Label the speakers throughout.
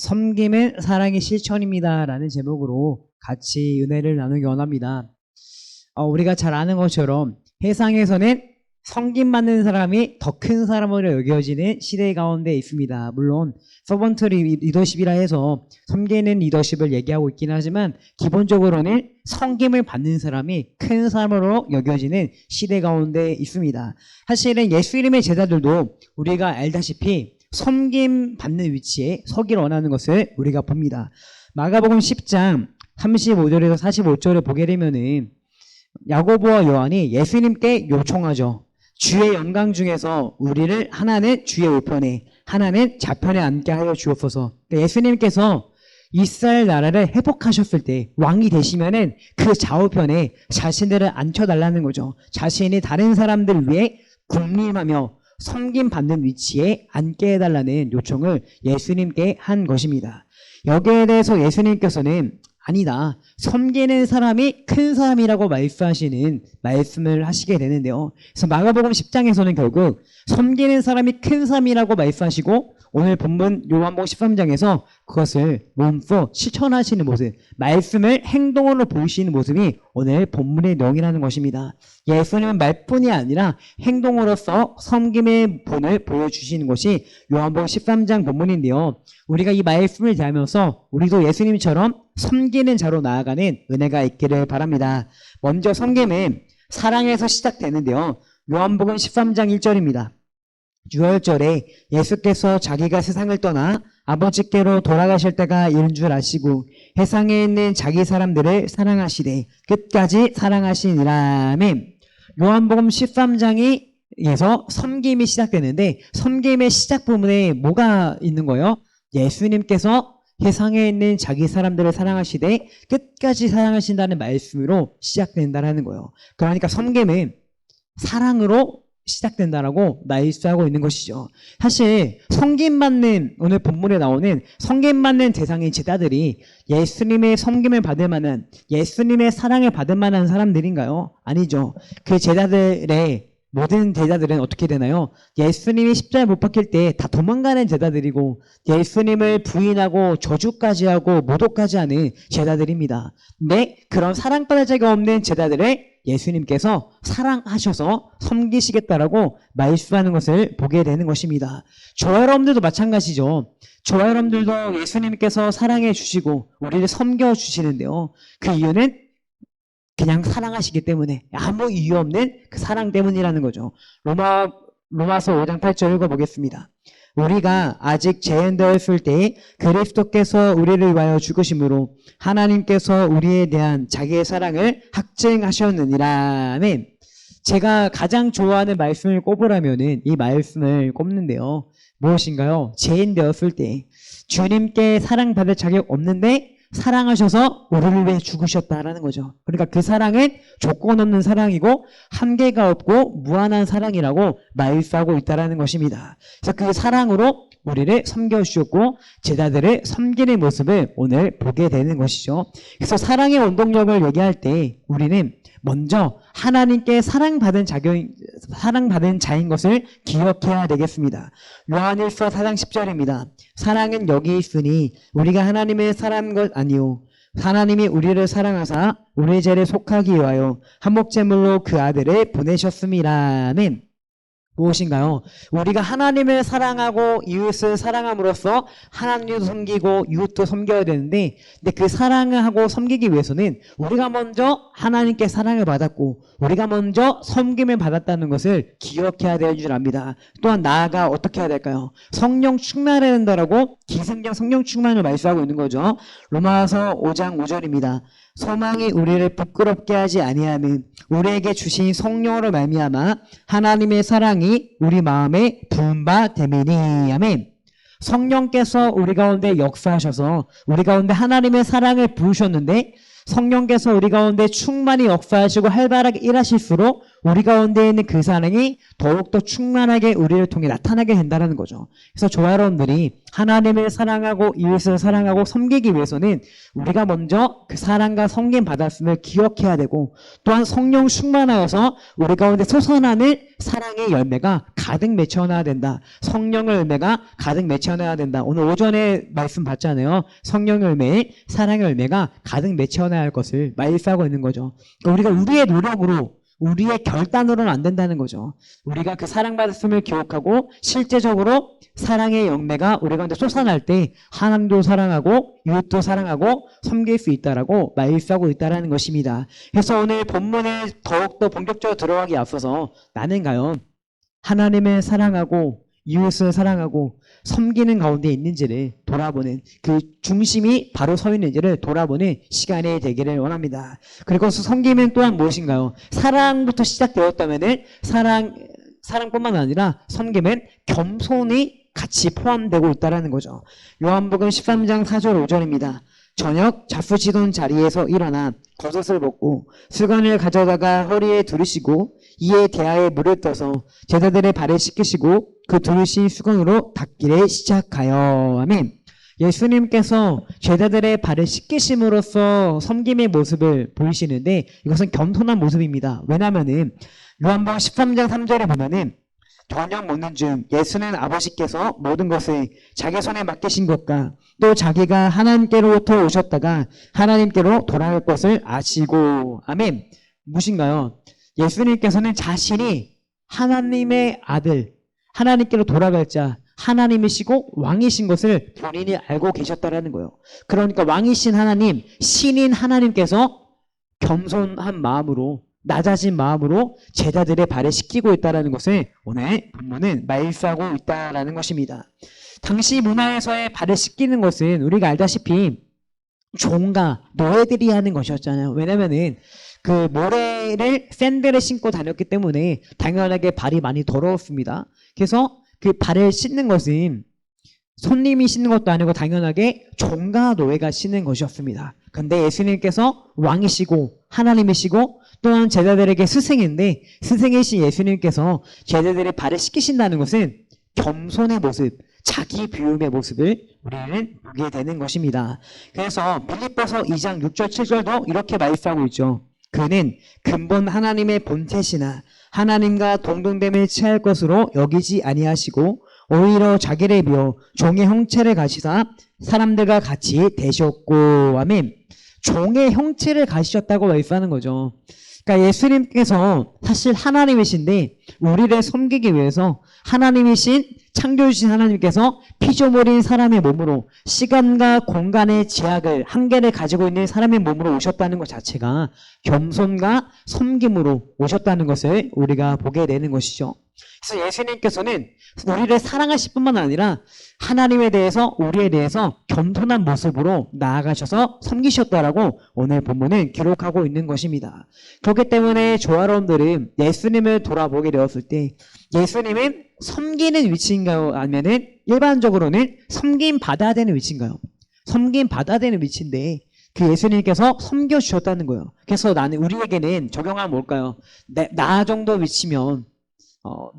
Speaker 1: 섬김은 사랑의 실천입니다 라는 제목으로 같이 은혜를 나누기 원합니다. 우리가 잘 아는 것처럼 세상에서는 섬김받는 사람이 더 큰 사람으로 여겨지는 시대 가운데 있습니다. 물론 서번트 리더십이라 해서 섬기는 리더십을 얘기하고 있긴 하지만 기본적으로는 섬김을 받는 사람이 큰 사람으로 여겨지는 시대 가운데 있습니다. 사실은 예수님의 제자들도 우리가 알다시피 섬김 받는 위치에 서기를 원하는 것을 우리가 봅니다. 마가복음 10장 35절에서 45절을 보게 되면은 야고보와 요한이 예수님께 요청하죠. 주의 영광 중에서 우리를 하나는 주의 우편에 하나는 좌편에 앉게 하여 주옵소서. 그러니까 예수님께서 이스라엘 나라를 회복하셨을 때 왕이 되시면은 그 좌우편에 자신들을 앉혀달라는 거죠. 자신이 다른 사람들 위해 군림하며 섬김 받는 위치에 앉게 해달라는 요청을 예수님께 한 것입니다. 여기에 대해서 예수님께서는 아니다. 섬기는 사람이 큰 사람이라고 말씀을 하시게 되는데요. 그래서 마가복음 10장에서는 결국 섬기는 사람이 큰 사람이라고 말씀하시고 오늘 본문 요한복음 13장에서 그것을 몸소 실천하시는 모습, 말씀을 행동으로 보이시는 모습이 오늘 본문의 내용이라는 것입니다. 예수님은 말뿐이 아니라 행동으로서 섬김의 본을 보여주시는 것이 요한복음 13장 본문인데요. 우리가 이 말씀을 대하면서 우리도 예수님처럼 섬기는 자로 나아가는 은혜가 있기를 바랍니다. 먼저 섬김은 사랑에서 시작되는데요. 요한복음 13장 1절입니다. 6월절에 예수께서 자기가 세상을 떠나 아버지께로 돌아가실 때가 이른 줄 아시고 세상에 있는 자기 사람들을 사랑하시되 끝까지 사랑하시니라. 아멘. 요한복음 13장에서 섬김이 시작되는데 섬김의 시작 부분에 뭐가 있는 거예요? 예수님께서 세상에 있는 자기 사람들을 사랑하시되 끝까지 사랑하신다는 말씀으로 시작된다는 거예요. 그러니까 섬김은 사랑으로 시작된다라고 말씀하고 있는 것이죠. 사실 섬김받는 오늘 본문에 나오는 섬김받는 대상인 제자들이 예수님의 섬김을 받을 만한 예수님의 사랑을 받을 만한 사람들인가요? 아니죠. 그 제자들의 모든 제자들은 어떻게 되나요? 예수님이 십자가에 못 박힐 때 다 도망가는 제자들이고 예수님을 부인하고 저주까지 하고 모독까지 하는 제자들입니다. 근데 그런 사랑받을 자가 없는 제자들을 예수님께서 사랑하셔서 섬기시겠다라고 말씀하는 것을 보게 되는 것입니다. 저와 여러분들도 마찬가지죠. 저와 여러분들도 예수님께서 사랑해 주시고 우리를 섬겨 주시는데요. 그 이유는 그냥 사랑하시기 때문에 아무 이유 없는 그 사랑 때문이라는 거죠. 로마서 5장 8절 읽어보겠습니다. 우리가 아직 죄인되었을 때 그리스도께서 우리를 위하여 죽으심으로 하나님께서 우리에 대한 자기의 사랑을 확증하셨느니라. 아멘. 제가 가장 좋아하는 말씀을 꼽으라면은 이 말씀을 꼽는데요. 무엇인가요? 죄인 되었을 때 주님께 사랑받을 자격 없는데 사랑하셔서 우리를 위해 죽으셨다라는 거죠. 그러니까 그 사랑은 조건 없는 사랑이고 한계가 없고 무한한 사랑이라고 말씀하고 있다라는 것입니다. 그래서 그 사랑으로 우리를 섬겨주셨고 제자들을 섬기는 모습을 오늘 보게 되는 것이죠. 그래서 사랑의 원동력을 얘기할 때 우리는 먼저 하나님께 사랑받은 자인 것을 기억해야 되겠습니다. 요한일서 4장 10절입니다. 사랑은 여기 있으니 우리가 하나님을 사랑한 것 아니요 하나님이 우리를 사랑하사 우리 죄를 속하기 위하여 한목제물로 그 아들을 보내셨습니다. 아멘. 무엇인가요? 우리가 하나님을 사랑하고 이웃을 사랑함으로써 하나님도 섬기고 이웃도 섬겨야 되는데 근데 그 사랑을 하고 섬기기 위해서는 우리가 먼저 하나님께 사랑을 받았고 우리가 먼저 섬김을 받았다는 것을 기억해야 될 줄 압니다. 또한 나아가 어떻게 해야 될까요? 성령 충만해야 된다라고 기승전 성령 충만을 말씀하고 있는 거죠. 로마서 5장 5절입니다. 소망이 우리를 부끄럽게 하지 아니하는 우리에게 주신 성령으로 말미암아 하나님의 사랑이 우리 마음에 부은 바 됨이니. 아멘. 성령께서 우리 가운데 역사하셔서 우리 가운데 하나님의 사랑을 부으셨는데 성령께서 우리 가운데 충만히 역사하시고 활발하게 일하실수록 우리 가운데 있는 그 사랑이 더욱더 충만하게 우리를 통해 나타나게 된다는 거죠. 그래서 저와 여러분들이 하나님을 사랑하고 이웃을 사랑하고 섬기기 위해서는 우리가 먼저 그 사랑과 섬김 받았음을 기억해야 되고, 또한 성령 충만하여서 우리 가운데 솟아나는 사랑의 열매가 가득 맺혀나야 된다. 성령의 열매가 가득 맺혀나야 된다. 오늘 오전에 말씀 봤잖아요. 성령의 열매, 사랑의 열매가 가득 맺혀나야 할 것을 말씀하고 있는 거죠. 그러니까 우리가 우리의 노력으로, 우리의 결단으로는 안 된다는 거죠. 우리가 그 사랑받았음을 기억하고 실제적으로 사랑의 열매가 우리 가운데 솟아날 때 하나님도 사랑하고 이웃도 사랑하고 섬길 수 있다라고 말씀하고 있다라는 것입니다. 그래서 오늘 본문에 더욱더 본격적으로 들어가기 앞서서 나는 과연 하나님을 사랑하고 이웃을 사랑하고 섬기는 가운데 있는지를 돌아보는, 그 중심이 바로 서 있는지를 돌아보는 시간이 되기를 원합니다. 그리고 섬김은 또한 무엇인가요? 사랑부터 시작되었다면은 사랑뿐만 아니라 섬김은 겸손이 같이 포함되고 있다는 거죠. 요한복음 13장 4절 5절입니다. 저녁 자fu시던 자리에서 일어나 겉옷을 벗고 수건을 가져다가 허리에 두르시고 이에 대하에 물을 떠서 제자들의 발을 씻기시고 그 두르신 수건으로 닦기를 시작하여. 아멘. 예수님께서 제자들의 발을 씻기심으로써 섬김의 모습을 보이시는데 이것은 겸손한 모습입니다. 왜냐하면은 요한복음 13장 3절에 보면은 저녁 먹는 중 예수는 아버지께서 모든 것을 자기 손에 맡기신 것과 또 자기가 하나님께로부터 오셨다가 하나님께로 돌아갈 것을 아시고. 아멘. 무엇인가요? 예수님께서는 자신이 하나님의 아들, 하나님께로 돌아갈 자, 하나님이시고 왕이신 것을 본인이 알고 계셨다라는 거예요. 그러니까 왕이신 하나님, 신인 하나님께서 겸손한 마음으로, 낮아진 마음으로 제자들의 발을 씻기고 있다는 것을 오늘 본문은 말씀하고 있다는 것입니다. 당시 문화에서의 발을 씻기는 것은 우리가 알다시피 종과 노예들이 하는 것이었잖아요. 왜냐면은 그 모래를 샌들을 신고 다녔기 때문에 당연하게 발이 많이 더러웠습니다. 그래서 그 발을 씻는 것은 손님이 씻는 것도 아니고 당연하게 종과 노예가 씻는 것이었습니다. 근데 예수님께서 왕이시고 하나님이시고 또한 제자들에게 스승인데 스승이신 예수님께서 제자들의 발을 씻기신다는 것은 겸손의 모습, 자기 비움의 모습을 우리는 보게 되는 것입니다. 그래서 빌립보서 2장 6절 7절도 이렇게 말씀하고 있죠. 그는 근본 하나님의 본체시나 하나님과 동등됨을 취할 것으로 여기지 아니하시고 오히려 자기를 비워 종의 형체를 가지사 사람들과 같이 되셨고. 아멘. 종의 형체를 가지셨다고 말씀하는 거죠. 그러니까 예수님께서 사실 하나님이신데 우리를 섬기기 위해서 하나님이신 창조주신 하나님께서 피조물인 사람의 몸으로 시간과 공간의 제약을 한계를 가지고 있는 사람의 몸으로 오셨다는 것 자체가 겸손과 섬김으로 오셨다는 것을 우리가 보게 되는 것이죠. 그래서 예수님께서는 우리를 사랑하실 뿐만 아니라 하나님에 대해서 우리에 대해서 겸손한 모습으로 나아가셔서 섬기셨다라고 오늘 본문은 기록하고 있는 것입니다. 그렇기 때문에 조아론들은 예수님을 돌아보게 되었을 때 예수님은 섬기는 위치인가요? 아니면은 일반적으로는 섬김 받아야 되는 위치인가요? 섬김 받아야 되는 위치인데 그 예수님께서 섬겨주셨다는 거예요. 그래서 우리에게는 적용하면 뭘까요? 나 정도 위치면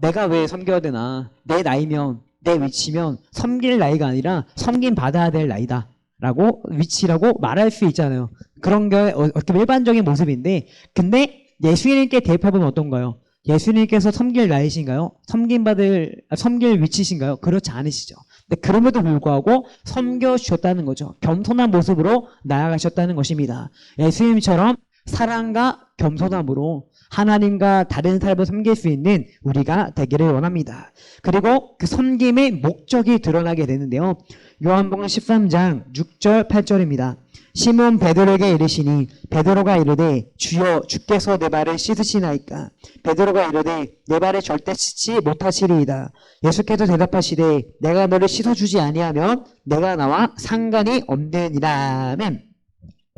Speaker 1: 내가 왜 섬겨야 되나? 내 나이면, 내 위치면 섬길 나이가 아니라 섬김 받아야 될 나이다 라고, 위치라고 말할 수 있잖아요. 그런 게 어떻게 일반적인 모습인데, 근데 예수님께 대입하면 어떤가요? 예수님께서 섬길 나이신가요? 섬길 위치신가요? 그렇지 않으시죠. 근데 그럼에도 불구하고 섬겨주셨다는 거죠. 겸손한 모습으로 나아가셨다는 것입니다. 예수님처럼 사랑과 겸손함으로 하나님과 다른 사람을 섬길 수 있는 우리가 되기를 원합니다. 그리고 그 섬김의 목적이 드러나게 되는데요. 요한복음 13장 6절 8절입니다. 시몬 베드로에게 이르시니 베드로가 이르되 주여 주께서 내 발을 씻으시나이까. 베드로가 이르되 내 발을 절대 씻지 못하시리이다. 예수께서 대답하시되 내가 너를 씻어주지 아니하면 내가 나와 상관이 없느니라면.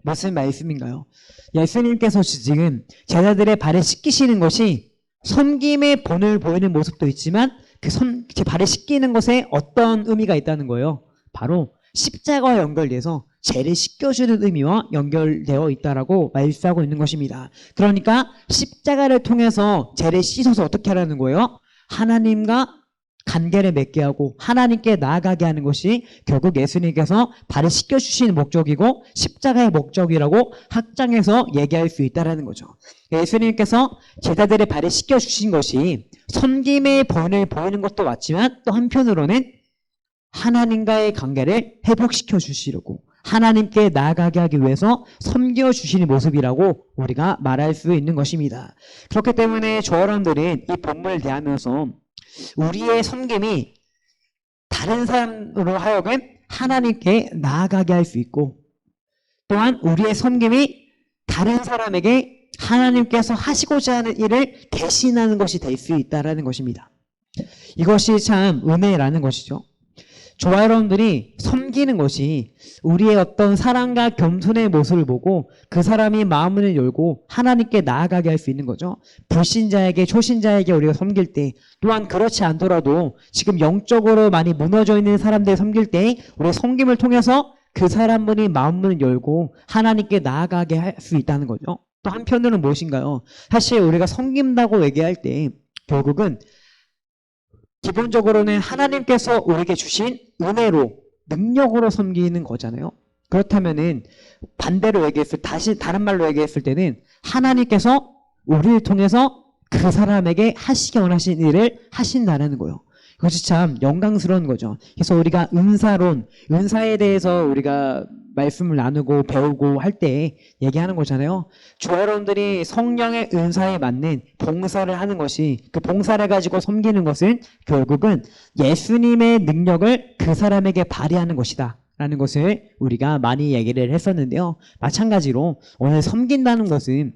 Speaker 1: 무슨 말씀인가요? 예수님께서 지금 제자들의 발을 씻기시는 것이 섬김의 본을 보이는 모습도 있지만 그 발을 씻기는 것에 어떤 의미가 있다는 거예요. 바로 십자가와 연결돼서 죄를 씻겨주는 의미와 연결되어 있다라고 말씀하고 있는 것입니다. 그러니까 십자가를 통해서 죄를 씻어서 어떻게 하라는 거예요? 하나님과 관계를 맺게 하고 하나님께 나아가게 하는 것이 결국 예수님께서 발을 씻겨주시는 목적이고 십자가의 목적이라고 학장에서 얘기할 수 있다는 거죠. 예수님께서 제자들의 발을 씻겨주신 것이 섬김의 본을 보이는 것도 맞지만 또 한편으로는 하나님과의 관계를 회복시켜 주시려고 하나님께 나아가게 하기 위해서 섬겨주시는 모습이라고 우리가 말할 수 있는 것입니다. 그렇기 때문에 저 여러분들은 이 본문을 대하면서 우리의 섬김이 다른 사람으로 하여금 하나님께 나아가게 할 수 있고 또한 우리의 섬김이 다른 사람에게 하나님께서 하시고자 하는 일을 대신하는 것이 될 수 있다는 것입니다. 이것이 참 은혜라는 것이죠. 저와 여러분들이 섬기는 것이 우리의 어떤 사랑과 겸손의 모습을 보고 그 사람이 마음을 열고 하나님께 나아가게 할 수 있는 거죠. 불신자에게 초신자에게 우리가 섬길 때 또한 그렇지 않더라도 지금 영적으로 많이 무너져 있는 사람들 섬길 때 우리의 섬김을 통해서 그 사람분이 마음을 열고 하나님께 나아가게 할 수 있다는 거죠. 또 한편으로는 무엇인가요? 사실 우리가 섬긴다고 얘기할 때 결국은 기본적으로는 하나님께서 우리에게 주신 은혜로 능력으로 섬기는 거잖아요. 그렇다면은 반대로 얘기했을 다시 다른 말로 얘기했을 때는 하나님께서 우리를 통해서 그 사람에게 하시기 원하신 일을 하신다는 거예요. 그것이 참 영광스러운 거죠. 그래서 우리가 은사에 대해서 우리가 말씀을 나누고 배우고 할 때 얘기하는 거잖아요. 저 여러분들이 성령의 은사에 맞는 봉사를 하는 것이 그 봉사를 가지고 섬기는 것은 결국은 예수님의 능력을 그 사람에게 발휘하는 것이다 라는 것을 우리가 많이 얘기를 했었는데요. 마찬가지로 오늘 섬긴다는 것은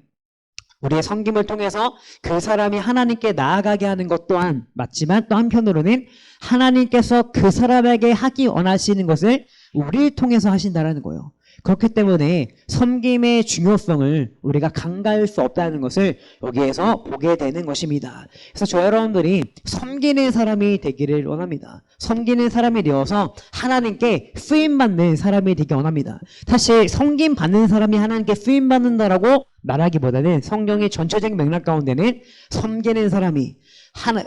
Speaker 1: 우리의 섬김을 통해서 그 사람이 하나님께 나아가게 하는 것 또한 맞지만 또 한편으로는 하나님께서 그 사람에게 하기 원하시는 것을 우리를 통해서 하신다는 거예요. 그렇기 때문에 섬김의 중요성을 우리가 간과할 수 없다는 것을 여기에서 보게 되는 것입니다. 그래서 저 여러분들이 섬기는 사람이 되기를 원합니다. 섬기는 사람이 되어서 하나님께 쓰임받는 사람이 되기 원합니다. 사실 섬김받는 사람이 하나님께 쓰임받는다라고 말하기보다는 성경의 전체적인 맥락 가운데는 섬기는 사람이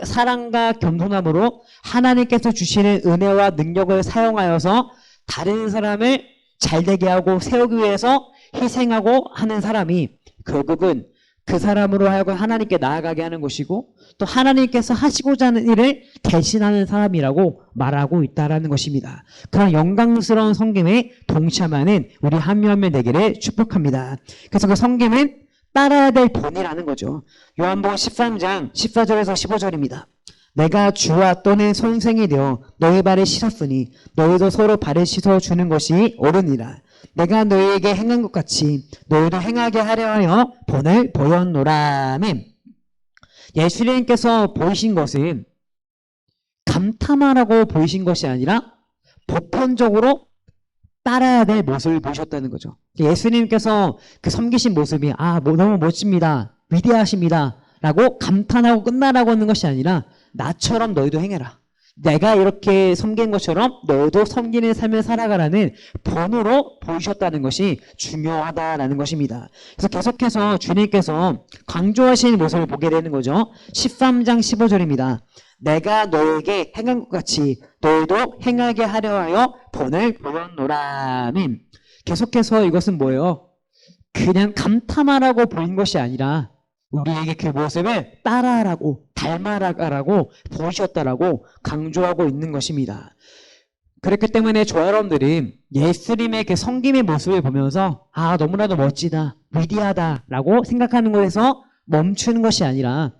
Speaker 1: 사랑과 겸손함으로 하나님께서 주시는 은혜와 능력을 사용하여서 다른 사람을 잘되게 하고 세우기 위해서 희생하고 하는 사람이 결국은 그 사람으로 하여금 하나님께 나아가게 하는 것이고 또 하나님께서 하시고자 하는 일을 대신하는 사람이라고 말하고 있다는 것입니다. 그런 영광스러운 섬김에 동참하는 우리 한 명 한 명 되기를 축복합니다. 그래서 그 섬김은 따라야 될 본이라는 거죠. 요한복음 13장 14절에서 15절입니다. 내가 주와 또는 선생이 되어 너희 발을 씻었으니 너희도 서로 발을 씻어주는 것이 옳으니라. 내가 너희에게 행한 것 같이 너희도 행하게 하려 하여 본을 보였노라. 예수님께서 보이신 것은 감탄하라고 보이신 것이 아니라 보편적으로 따라야 될 모습을 보셨다는 거죠. 예수님께서 그 섬기신 모습이 너무 멋집니다. 위대하십니다. 라고 감탄하고 끝나라고 하는 것이 아니라 나처럼 너희도 행해라. 내가 이렇게 섬긴 것처럼 너희도 섬기는 삶을 살아가라는 본으로 보이셨다는 것이 중요하다라는 것입니다. 그래서 계속해서 주님께서 강조하시는 모습을 보게 되는 거죠. 13장 15절입니다. 내가 너에게 행한 것 같이 너희도 행하게 하려 하여 본을 보였노라. 계속해서 이것은 뭐예요? 그냥 감탄하라고 보인 것이 아니라 우리에게 그 모습을 따라하라고 닮아가라고 보이셨다라고 강조하고 있는 것입니다. 그렇기 때문에 저 여러분들이 예수님의 그 섬김의 모습을 보면서 너무나도 멋지다, 위대하다라고 생각하는 것에서 멈추는 것이 아니라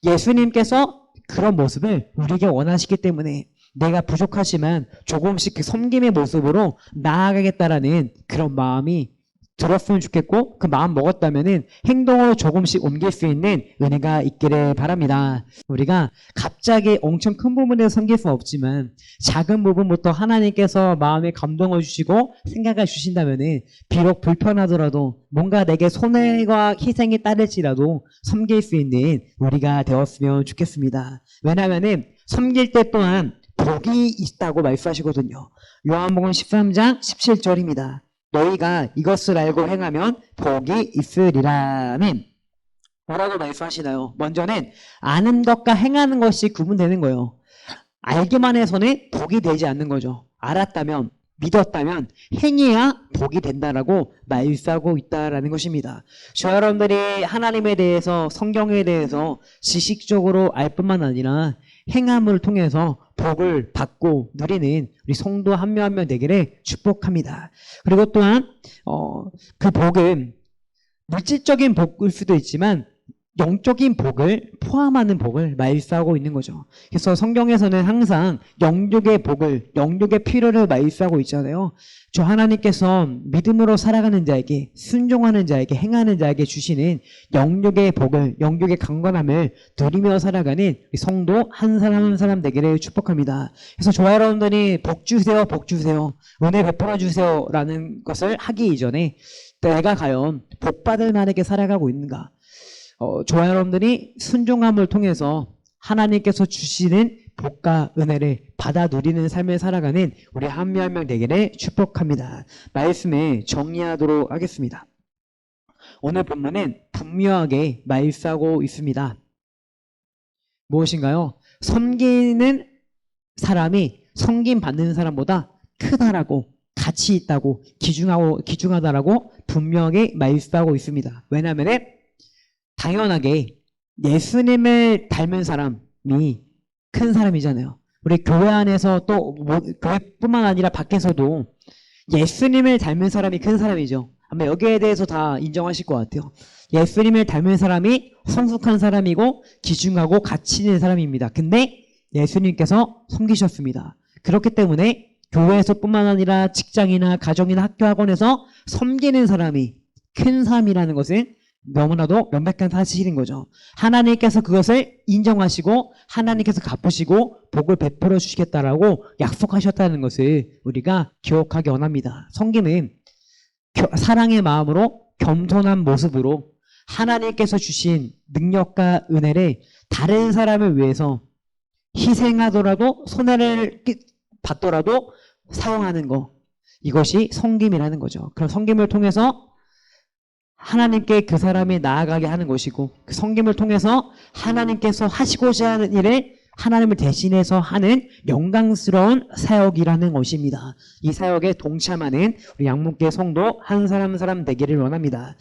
Speaker 1: 예수님께서 그런 모습을 우리에게 원하시기 때문에 내가 부족하지만 조금씩 그 섬김의 모습으로 나아가겠다라는 그런 마음이 들었으면 좋겠고 그 마음 먹었다면은 행동으로 조금씩 옮길 수 있는 은혜가 있기를 바랍니다. 우리가 갑자기 엄청 큰 부분에서 섬길 수 없지만 작은 부분부터 하나님께서 마음에 감동을 주시고 생각을 주신다면은 비록 불편하더라도 뭔가 내게 손해와 희생이 따를지라도 섬길 수 있는 우리가 되었으면 좋겠습니다. 왜냐하면은 섬길 때 또한 복이 있다고 말씀하시거든요. 요한복음 13장 17절입니다. 너희가 이것을 알고 행하면 복이 있으리라. 뭐라고 말씀하시나요? 먼저는 아는 것과 행하는 것이 구분되는 거예요. 알기만 해서는 복이 되지 않는 거죠. 알았다면, 믿었다면 행해야 복이 된다라고 말씀하고 있다라는 것입니다. 저 여러분들이 하나님에 대해서, 성경에 대해서 지식적으로 알 뿐만 아니라 행함을 통해서 복을 받고 누리는 우리 성도 한 명 한 명 되기를 축복합니다. 그리고 또한 그 복은 물질적인 복일 수도 있지만 영적인 복을 포함하는 복을 말씀하고 있는 거죠. 그래서 성경에서는 항상 영적의 복을, 영적의 필요를 말씀하고 있잖아요. 저 하나님께서 믿음으로 살아가는 자에게, 순종하는 자에게, 행하는 자에게 주시는 영적의 복을, 영적의 강건함을 누리며 살아가는 성도 한 사람 한 사람 되기를 축복합니다. 그래서 저와 여러분들이 복 주세요, 복 주세요, 은혜 베풀어 주세요 라는 것을 하기 이전에 내가 과연 복받을 만하게 살아가고 있는가? 저와 여러분들이 순종함을 통해서 하나님께서 주시는 복과 은혜를 받아 누리는 삶을 살아가는 우리 한 명 한 명 되기를 축복합니다. 말씀을 정리하도록 하겠습니다. 오늘 본문은 분명하게 말씀하고 있습니다. 무엇인가요? 섬기는 사람이 섬김 받는 사람보다 크다라고, 가치 있다고, 귀중하다라고 분명하게 말씀하고 있습니다. 왜냐하면 당연하게 예수님을 닮은 사람이 큰 사람이잖아요. 우리 교회 안에서 또 교회뿐만 아니라 밖에서도 예수님을 닮은 사람이 큰 사람이죠. 아마 여기에 대해서 다 인정하실 것 같아요. 예수님을 닮은 사람이 성숙한 사람이고 귀중하고 가치 있는 사람입니다. 근데 예수님께서 섬기셨습니다. 그렇기 때문에 교회에서뿐만 아니라 직장이나 가정이나 학교 학원에서 섬기는 사람이 큰 사람이라는 것은 너무나도 명백한 사실인 거죠. 하나님께서 그것을 인정하시고 하나님께서 갚으시고 복을 베풀어 주시겠다라고 약속하셨다는 것을 우리가 기억하기 원합니다. 섬김은 사랑의 마음으로 겸손한 모습으로 하나님께서 주신 능력과 은혜를 다른 사람을 위해서 희생하더라도 손해를 받더라도 사용하는 것, 이것이 섬김이라는 거죠. 그런 섬김을 통해서 하나님께 그 사람이 나아가게 하는 것이고, 그 섬김을 통해서 하나님께서 하시고자 하는 일을 하나님을 대신해서 하는 영광스러운 사역이라는 것입니다. 이 사역에 동참하는 우리 양문교회 성도 한 사람 한 사람 되기를 원합니다.